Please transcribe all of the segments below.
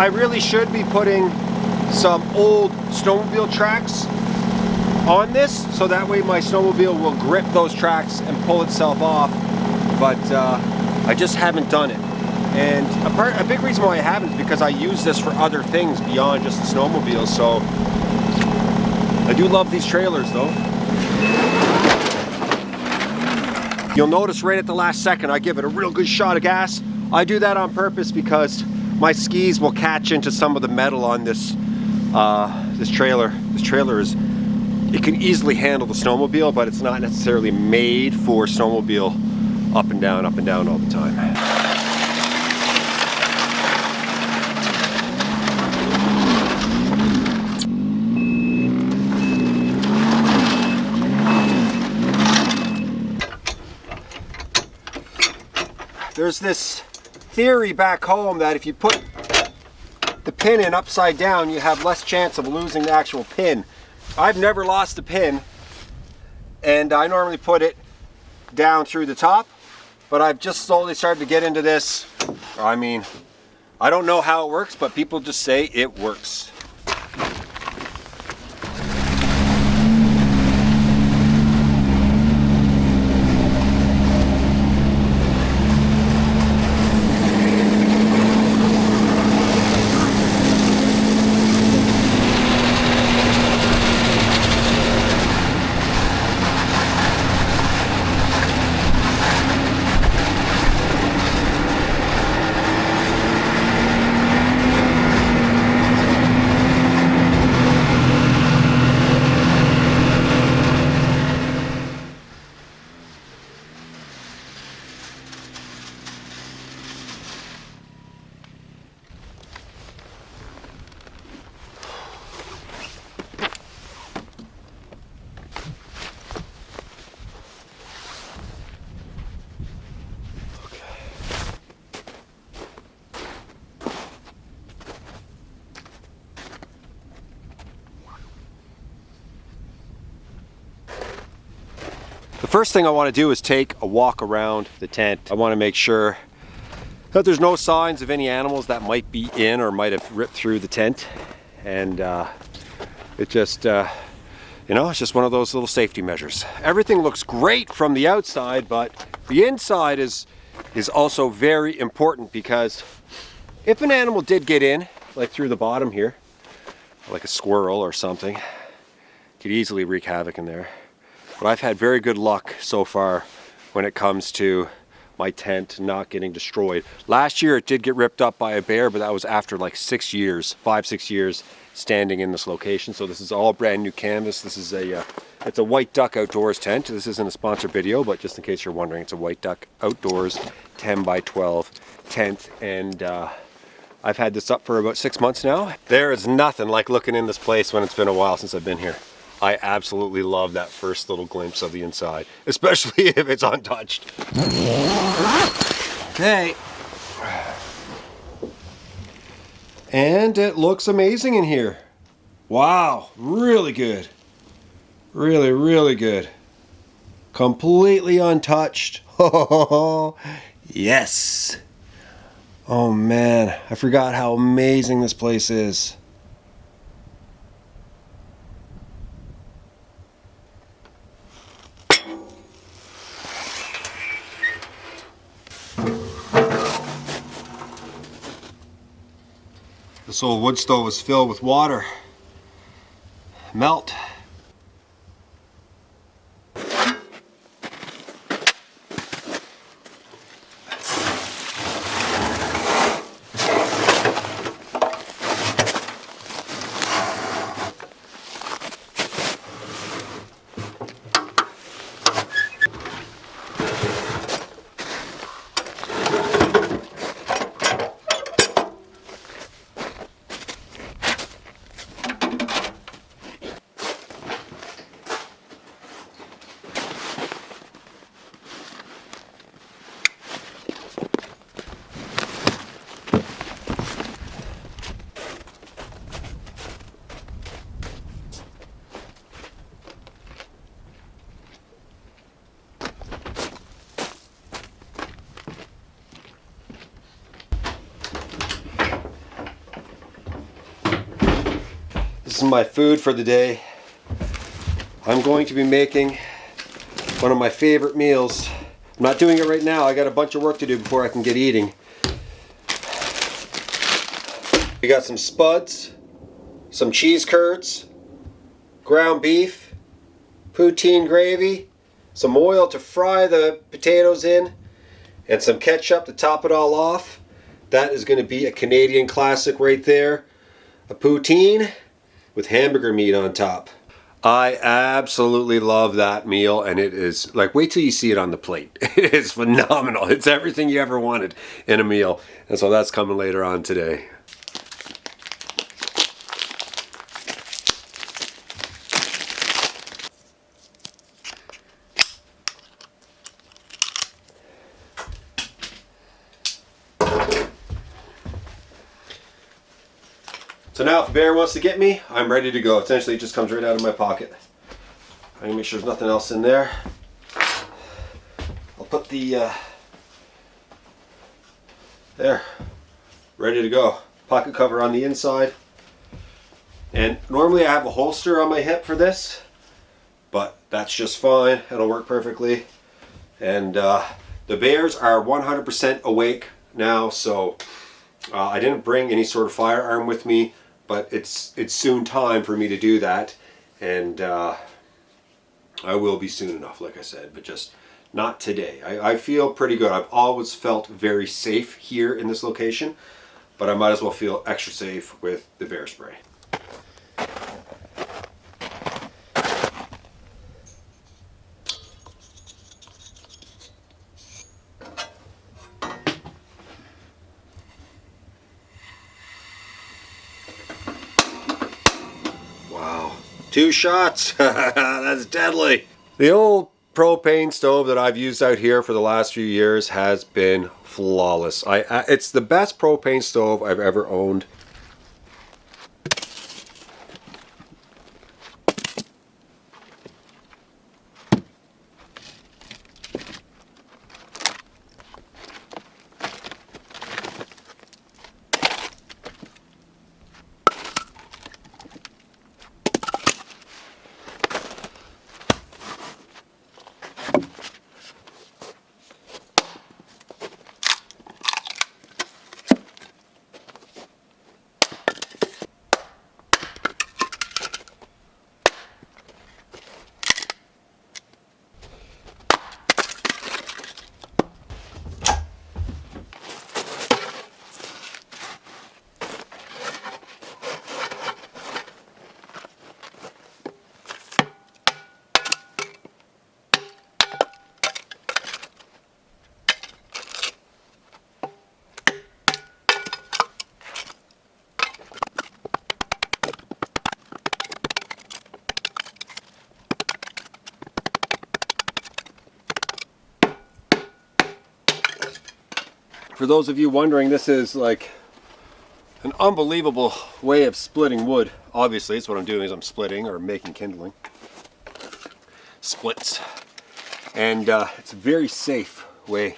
I really should be putting some old snowmobile tracks on this, so that way my snowmobile will grip those tracks and pull itself off, but I just haven't done it. And a big reason why I haven't is because I use this for other things beyond just the snowmobile. So I do love these trailers though. You'll notice right at the last second I give it a real good shot of gas. I do that on purpose because my skis will catch into some of the metal on this this trailer. This trailer it can easily handle the snowmobile, but it's not necessarily made for snowmobile up and down all the time. There's this theory back home that if you put the pin in upside down, you have less chance of losing the actual pin. I've never lost a pin, and I normally put it down through the top, but I've just slowly started to get into this. I mean, I don't know how it works, but people just say it works. The first thing I want to do is take a walk around the tent. I want to make sure that there's no signs of any animals that might be in or might have ripped through the tent. And it just, you know, it's just one of those little safety measures. Everything looks great from the outside, but the inside is also very important, because if an animal did get in, like through the bottom here, like a squirrel or something, could easily wreak havoc in there. But I've had very good luck so far when it comes to my tent not getting destroyed. Last year it did get ripped up by a bear, but that was after like 6 years, 5-6 years standing in this location. So this is all brand new canvas. This is it's a White Duck Outdoors tent. This isn't a sponsored video, but just in case you're wondering, it's a White Duck Outdoors 10 by 12 tent. And I've had this up for about 6 months now. There is nothing like looking in this place when it's been a while since I've been here. I absolutely love that first little glimpse of the inside, especially if it's untouched. Okay. And it looks amazing in here. Wow, really good. Really, really good. Completely untouched. Oh, yes. Oh man, I forgot how amazing this place is. This old wood stove is filled with water. Melt. is my food for the day. I'm going to be making one of my favorite meals. I'm not doing it right now. I got a bunch of work to do before I can get eating. We got some spuds, some cheese curds, ground beef, poutine gravy, some oil to fry the potatoes in, and some ketchup to top it all off. That is going to be a Canadian classic right there. A poutine with hamburger meat on top. I absolutely love that meal, and it is like, wait till you see it on the plate. It is phenomenal. It's everything you ever wanted in a meal. And so that's coming later on today. So now if the bear wants to get me, I'm ready to go. Essentially it just comes right out of my pocket. I'm gonna make sure there's nothing else in there. I'll put the, there, ready to go. Pocket cover on the inside. And normally I have a holster on my hip for this, but that's just fine. It'll work perfectly. And the bears are 100% awake now, so I didn't bring any sort of firearm with me. But it's soon time for me to do that, and I will be soon enough, like I said, but just not today. I feel pretty good. I've always felt very safe here in this location, but I might as well feel extra safe with the bear spray. Wow, 2 shots. That's deadly. The old propane stove that I've used out here for the last few years has been flawless. It's the best propane stove I've ever owned. For those of you wondering, this is like an unbelievable way of splitting wood. Obviously, it's what I'm doing is I'm splitting or making kindling. Splits. And it's a very safe way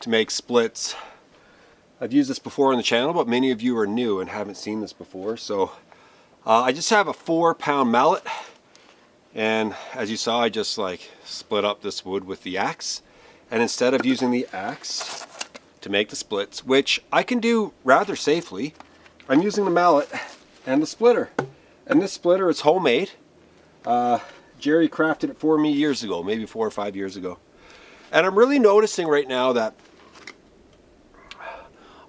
to make splits. I've used this before on the channel, but many of you are new and haven't seen this before. So I just have a 4-pound mallet. And as you saw, I just like split up this wood with the axe. And instead of using the axe to make the splits, which I can do rather safely, I'm using the mallet and the splitter. And this splitter is homemade. Jerry crafted it for me years ago, maybe 4 or 5 years ago. And I'm really noticing right now that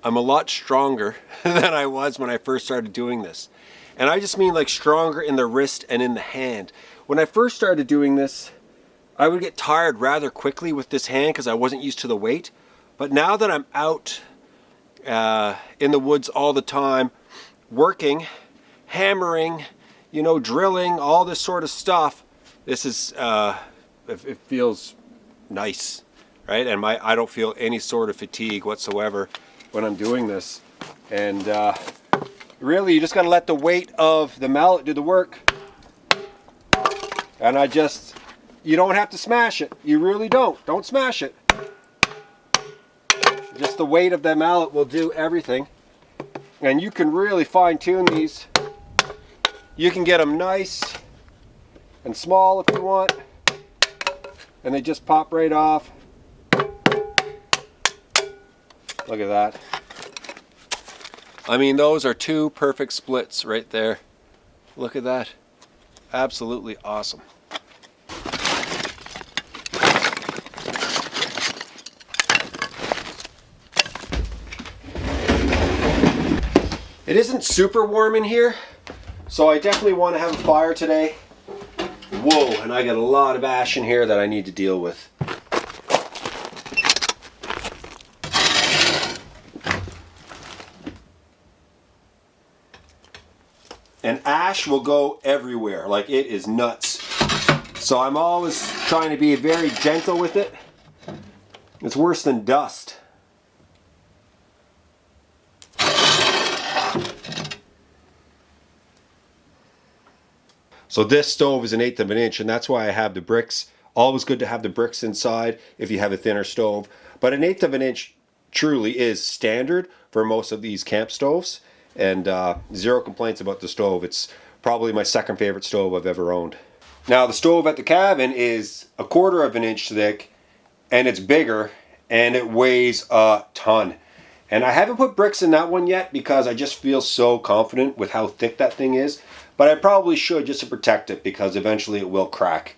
I'm a lot stronger than I was when I first started doing this. And I just mean like stronger in the wrist and in the hand. When I first started doing this, I would get tired rather quickly with this hand because I wasn't used to the weight. But now that I'm out in the woods all the time, working, hammering, you know, drilling, all this sort of stuff, this is, it feels nice, right? And I don't feel any sort of fatigue whatsoever when I'm doing this. And really, you just got to let the weight of the mallet do the work. And you don't have to smash it. You really don't. Don't smash it. Just the weight of the mallet will do everything. And you can really fine tune these. You can get them nice and small if you want, and they just pop right off. Look at that. I mean, those are two perfect splits right there. Look at that. Absolutely awesome. It isn't super warm in here, so I definitely want to have a fire today. Whoa, and I got a lot of ash in here that I need to deal with. And ash will go everywhere, like it is nuts. So I'm always trying to be very gentle with it. It's worse than dust. So this stove is an 1/8 of an inch, and that's why I have the bricks. Always good to have the bricks inside if you have a thinner stove. But an 1/8 of an inch truly is standard for most of these camp stoves. And zero complaints about the stove. It's probably my second favorite stove I've ever owned. Now the stove at the cabin is 1/4 of an inch thick, and it's bigger, and it weighs a ton. And I haven't put bricks in that one yet because I just feel so confident with how thick that thing is. But I probably should, just to protect it, because eventually it will crack.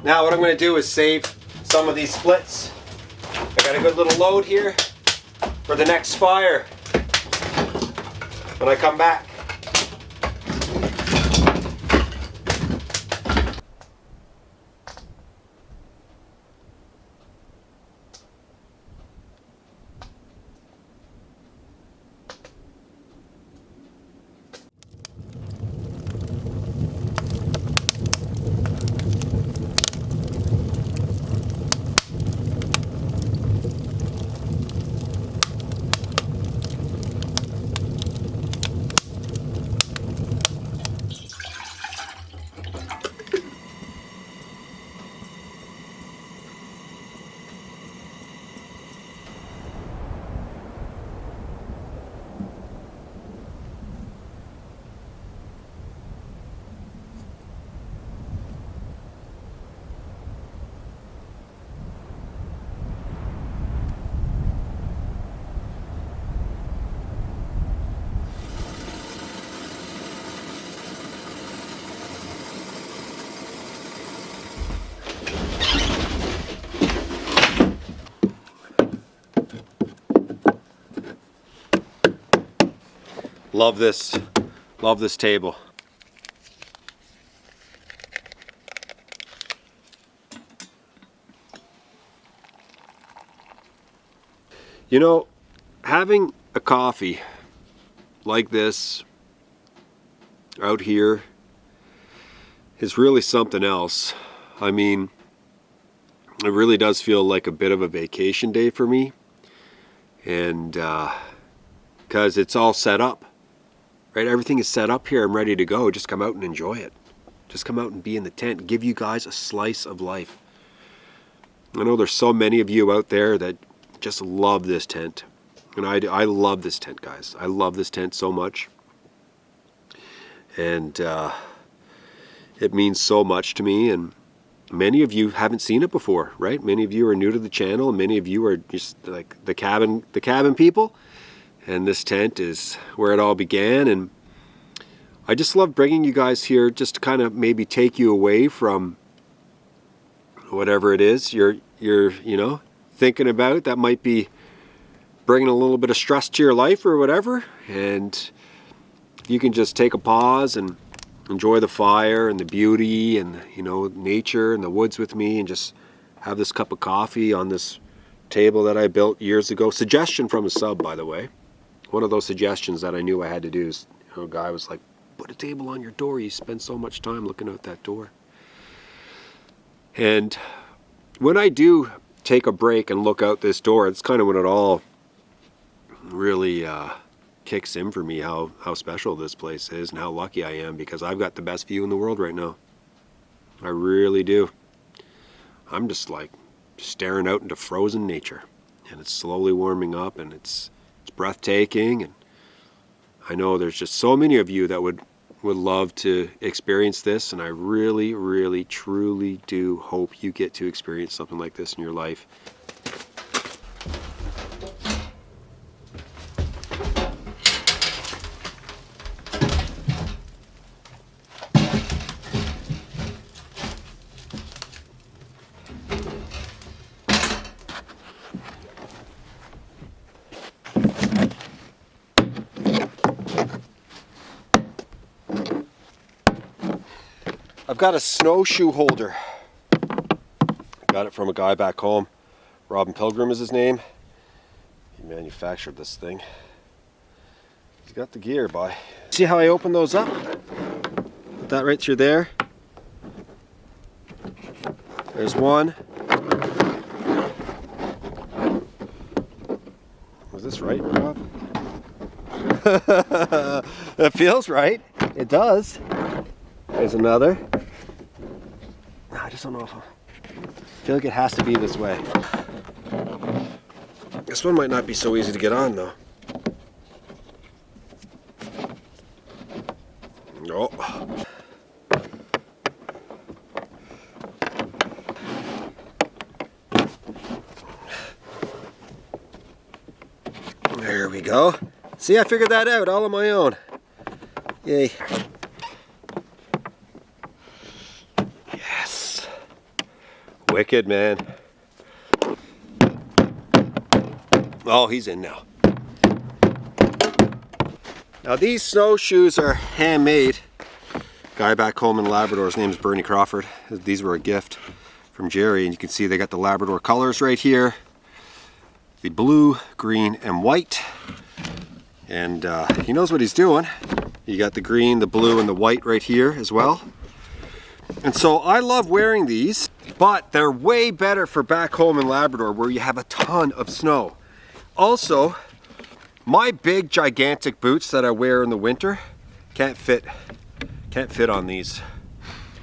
Now what I'm going to do is save some of these splits. I got a good little load here for the next fire when I come back. Love this table. You know, having a coffee like this out here is really something else. I mean, it really does feel like a bit of a vacation day for me, and because it's all set up. Right, everything is set up here. I'm ready to go. Just come out and enjoy it. Just come out and be in the tent. Give you guys a slice of life. I know there's so many of you out there that just love this tent. And I love this tent, guys. I love this tent so much. And it means so much to me. And many of you haven't seen it before, right? Many of you are new to the channel. And many of you are just like the cabin people. And this tent is where it all began. And I just love bringing you guys here just to kind of maybe take you away from whatever it is you're you know, thinking about that might be bringing a little bit of stress to your life or whatever, and you can just take a pause and enjoy the fire and the beauty and, you know, nature and the woods with me, and just have this cup of coffee on this table that I built years ago. Suggestion from a sub, by the way. One of those suggestions that I knew I had to do is, you know, a guy was like, put a table on your door, you spend so much time looking out that door. And when I do take a break and look out this door, it's kind of when it all really kicks in for me, how special this place is and how lucky I am, because I've got the best view in the world right now. I really do. I'm just like staring out into frozen nature, and it's slowly warming up, and it's breathtaking. And I know there's just so many of you that would love to experience this, and I really, really, truly do hope you get to experience something like this in your life. I've got a snowshoe holder. Got it from a guy back home. Robin Pilgrim is his name. He manufactured this thing. He's got the gear, boy. See how I open those up? Put that right through there. There's one. Was this right, Rob? It feels right. It does. There's another. I just don't know if I feel like it has to be this way. This one might not be so easy to get on though. No. There we go. See, I figured that out all on my own. Yay. Yes. Wicked, man. Oh, he's in now. Now these snowshoes are handmade. Guy back home in Labrador, his name's Bernie Crawford. These were a gift from Jerry, and you can see they got the Labrador colors right here. The blue, green, and white. And he knows what he's doing. You got the green, the blue, and the white right here as well. And so I love wearing these, but they're way better for back home in Labrador where you have a ton of snow. Also, my big gigantic boots that I wear in the winter can't fit on these.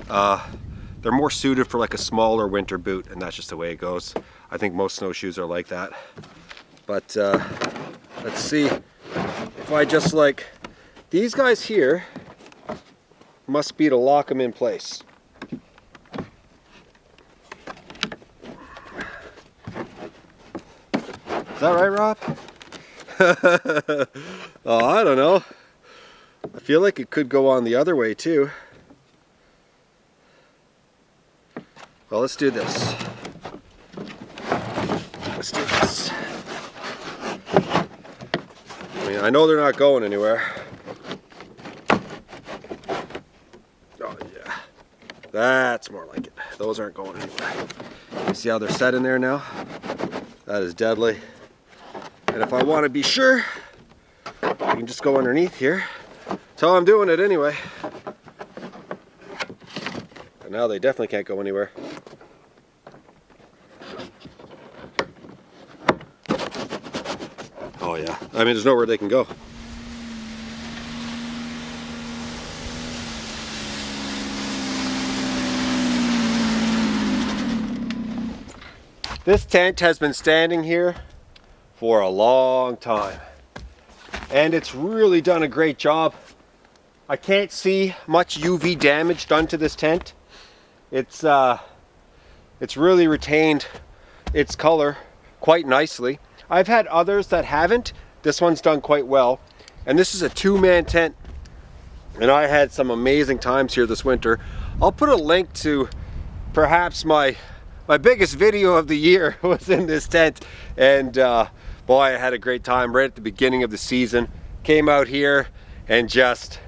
They're more suited for like a smaller winter boot, and that's just the way it goes. I think most snowshoes are like that. But let's see if I just like, these guys here must be to lock them in place. Is that right, Rob? Oh, I don't know. I feel like it could go on the other way too. Well, let's do this. Let's do this. I mean, I know they're not going anywhere. Oh yeah, that's more like it. Those aren't going anywhere. You see how they're set in there now? That is deadly. And if I want to be sure, I can just go underneath here. That's how I'm doing it anyway. And now they definitely can't go anywhere. Oh yeah, I mean there's nowhere they can go. This tent has been standing here for a long time. And it's really done a great job. I can't see much UV damage done to this tent. It's really retained its color quite nicely. I've had others that haven't. This one's done quite well. And this is a 2-man tent. And I had some amazing times here this winter. I'll put a link to perhaps my biggest video of the year was in this tent. And boy, I had a great time right at the beginning of the season. Came out here and just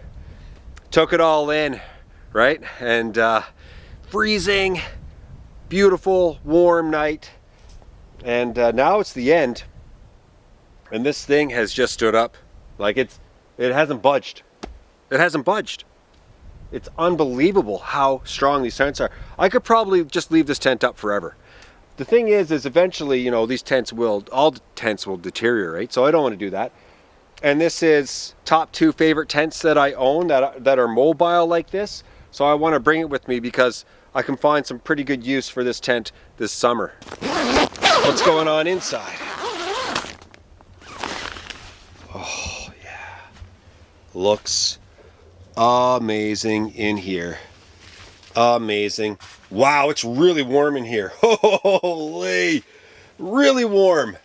took it all in, right? And freezing, beautiful, warm night. And now it's the end. And this thing has just stood up. Like it hasn't budged. It hasn't budged. It's unbelievable how strong these tents are. I could probably just leave this tent up forever. The thing is eventually, you know, all the tents will deteriorate, so I don't want to do that. And this is top 2 favorite tents that I own that are mobile like this. So I want to bring it with me because I can find some pretty good use for this tent this summer. What's going on inside? Oh yeah, looks amazing in here. Amazing. Wow, it's really warm in here. Holy, really warm.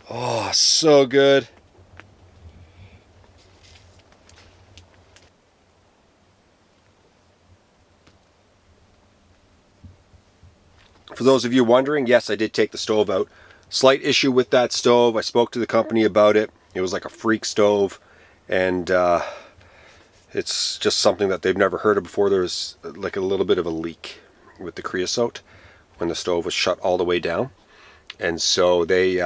Oh, so good. For those of you wondering, yes, I did take the stove out. Slight issue with that stove. I spoke to the company about it. It was like a freak stove, and it's just something that they've never heard of before. There was like a little bit of a leak with the creosote when the stove was shut all the way down, and so they've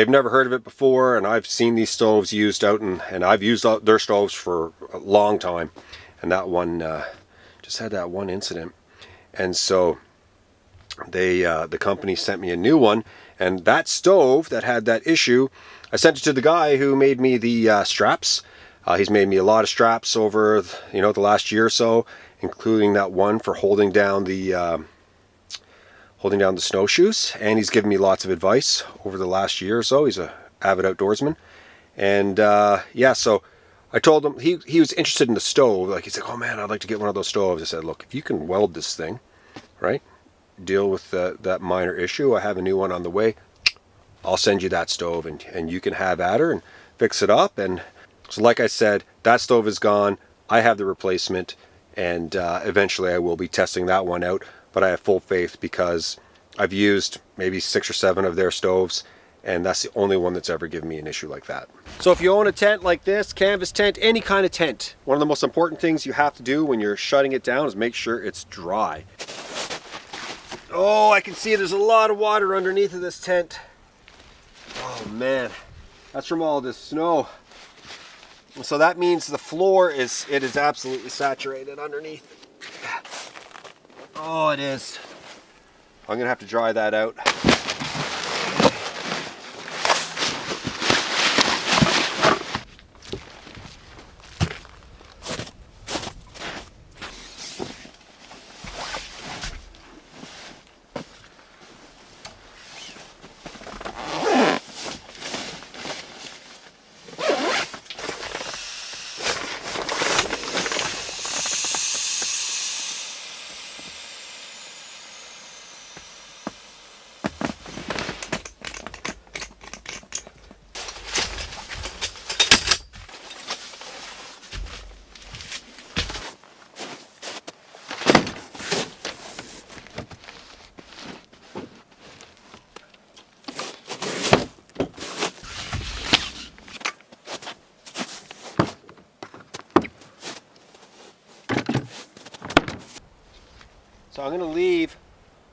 never heard of it before. And I've seen these stoves used out, and I've used their stoves for a long time, and that one just had that one incident, and so the company sent me a new one. And that stove that had that issue, I sent it to the guy who made me the straps. He's made me a lot of straps over, you know, the last year or so, including that one for holding down the snowshoes. And he's given me lots of advice over the last year or so. He's an avid outdoorsman. And yeah, so I told him, he was interested in the stove. Like, he's like, oh man, I'd like to get one of those stoves. I said, look, if you can weld this thing, right, deal with that minor issue, I have a new one on the way, I'll send you that stove, and you can have at her and fix it up. And so like I said, that stove is gone. I have the replacement, and eventually I will be testing that one out. But I have full faith because I've used maybe 6 or 7 of their stoves, and that's the only one that's ever given me an issue like that. So if you own a tent like this, canvas tent, any kind of tent, one of the most important things you have to do when you're shutting it down is make sure it's dry. Oh, I can see there's a lot of water underneath of this tent. Oh man, that's from all this snow. So that means the floor is absolutely saturated underneath. Oh, it is. I'm gonna have to dry that out. So I'm going to leave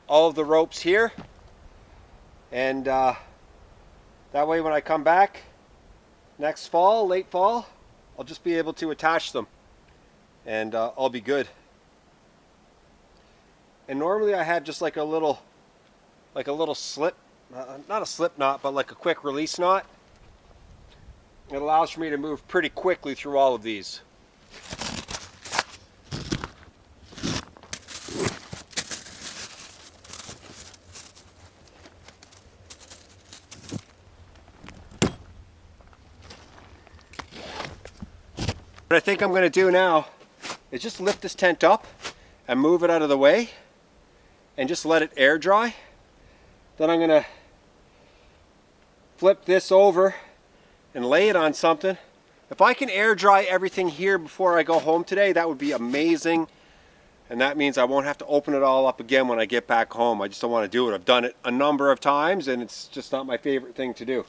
all of the ropes here, and that way when I come back next fall, late fall, I'll just be able to attach them, and I'll be good. And normally I have just like a little slip, not a slip knot, but like a quick release knot. It allows for me to move pretty quickly through all of these. What I think I'm going to do now is just lift this tent up and move it out of the way and just let it air dry. Then I'm going to flip this over and lay it on something. If I can air dry everything here before I go home today, that would be amazing. And that means I won't have to open it all up again when I get back home. I just don't want to do it. I've done it a number of times and it's just not my favorite thing to do.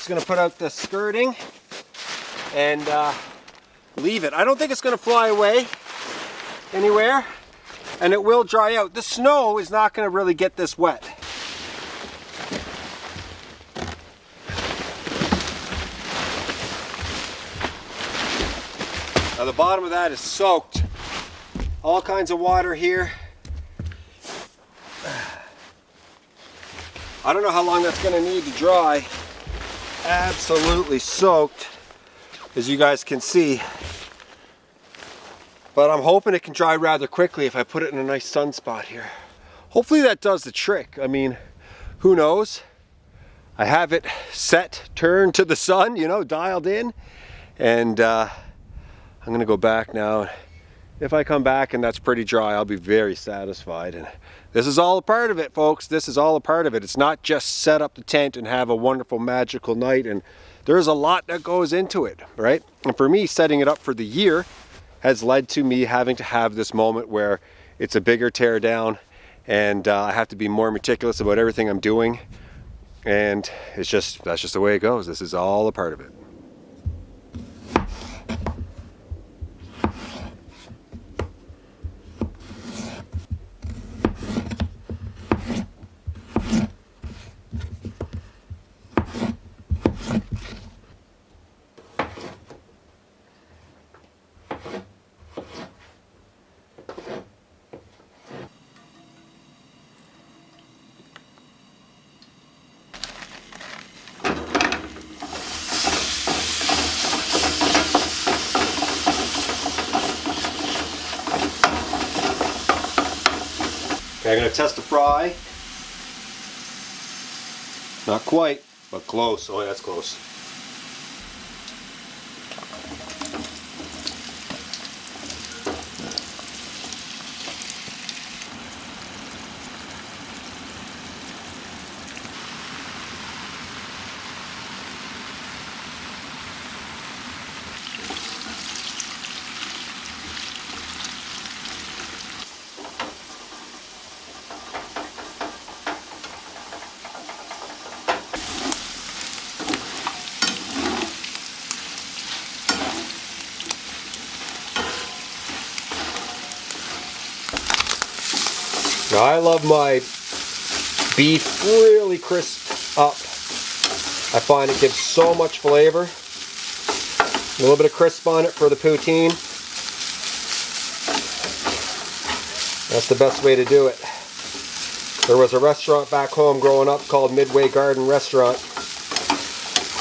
Just going to put out the skirting and leave it. I don't think it's going to fly away anywhere, and it will dry out. The snow is not going to really get this wet. Now the bottom of that is soaked. All kinds of water here. I don't know how long that's going to need to dry. Absolutely soaked, as you guys can see. But I'm hoping it can dry rather quickly if I put it in a nice sunspot here. Hopefully that does the trick. I mean, who knows? I have it set, turned to the sun, you know, dialed in. And I'm gonna go back now. If I come back and that's pretty dry, I'll be very satisfied. And this is all a part of it, folks. This is all a part of it. It's not just set up the tent and have a wonderful, magical night. And there's a lot that goes into it, right? And for me, setting it up for the year has led to me having to have this moment where it's a bigger tear down and I have to be more meticulous about everything I'm doing. And it's just, that's just the way it goes. This is all a part of it. Okay, I'm going to test the fry. Not quite, but close. Oh, yeah, that's close. Now I love my beef really crisp up. I find it gives so much flavor. A little bit of crisp on it for the poutine. That's the best way to do it. There was a restaurant back home growing up called Midway Garden Restaurant.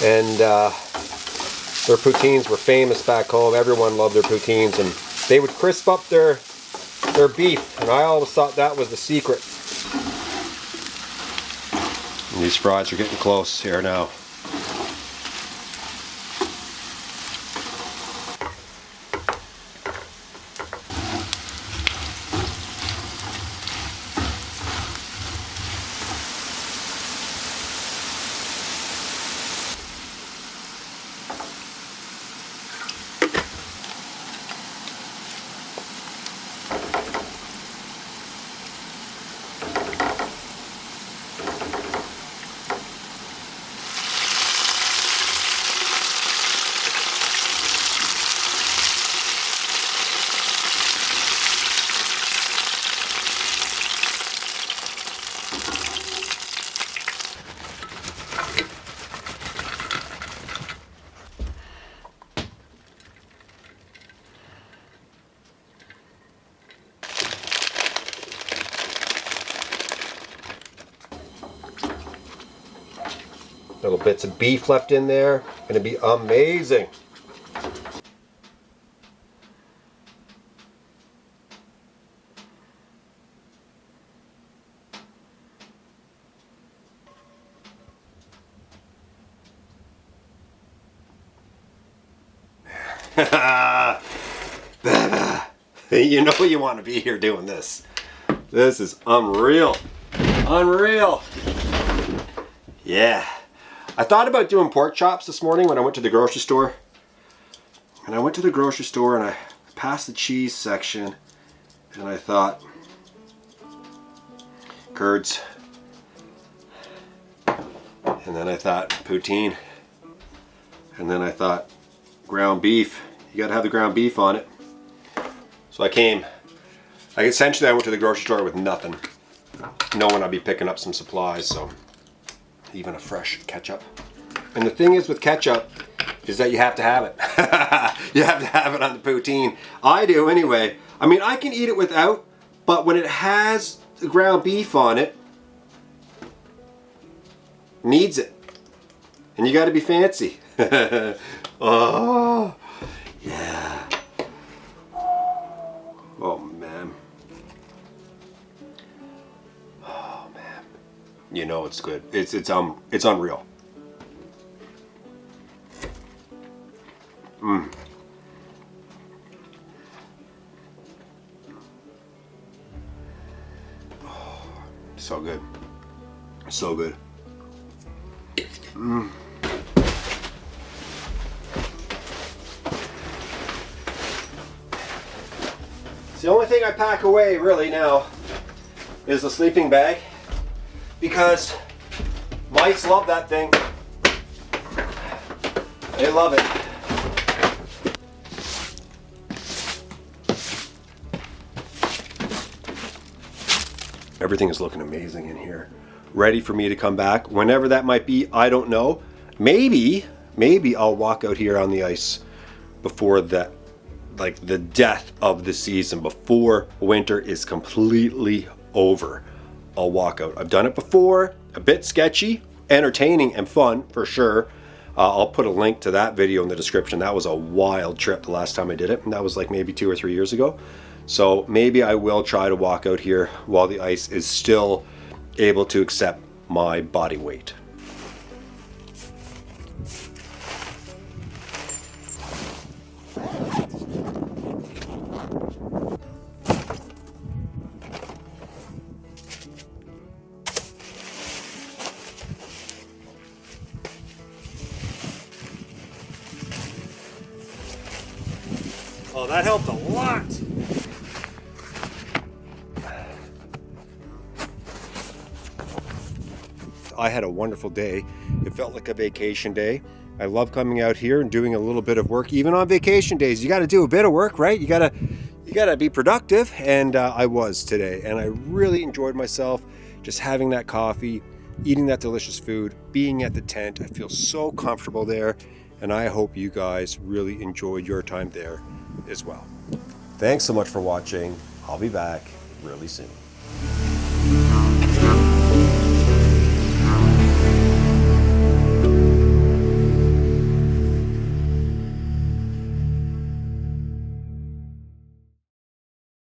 And their poutines were famous back home. Everyone loved their poutines. And they would crisp up their beef, and I always thought that was the secret. And these fries are getting close here now. Little bits of beef left in there. Gonna be amazing. You know you want to be here doing this. This is unreal. Unreal. Yeah. I thought about doing pork chops this morning when I went to the grocery store. And I went to the grocery store and I passed the cheese section and I thought, curds. And then I thought poutine. And then I thought ground beef. You gotta have the ground beef on it. So essentially I went to the grocery store with nothing. Knowing I'd be picking up some supplies, so even a fresh ketchup. And the thing is with ketchup is that you have to have it. You have to have it on the poutine. I do anyway. I mean, I can eat it without, but when it has the ground beef on it, needs it. And you gotta be fancy. Oh, yeah. Oh man. Oh man. You know it's good. It's unreal. Oh, so good. So good. It's the only thing I pack away really now is the sleeping bag, because mice love that thing. They love it. Everything is looking amazing in here. Ready for me to come back. Whenever that might be, I don't know. Maybe I'll walk out here on the ice before that, like the death of the season, before winter is completely over. I'll walk out. I've done it before, a bit sketchy, entertaining and fun for sure. I'll put a link to that video in the description. That was a wild trip the last time I did it, and that was like maybe 2 or 3 years ago. So maybe I will try to walk out here while the ice is still able to accept my body weight. Oh, that helped a lot. I had a wonderful day. It felt like a vacation day. I love coming out here and doing a little bit of work. Even on vacation days, you got to do a bit of work, right? You gotta be productive, and I was today. And I really enjoyed myself, just having that coffee, eating that delicious food, being at the tent. I feel so comfortable there, and I hope you guys really enjoyed your time there as well. Thanks so much for watching. I'll be back really soon.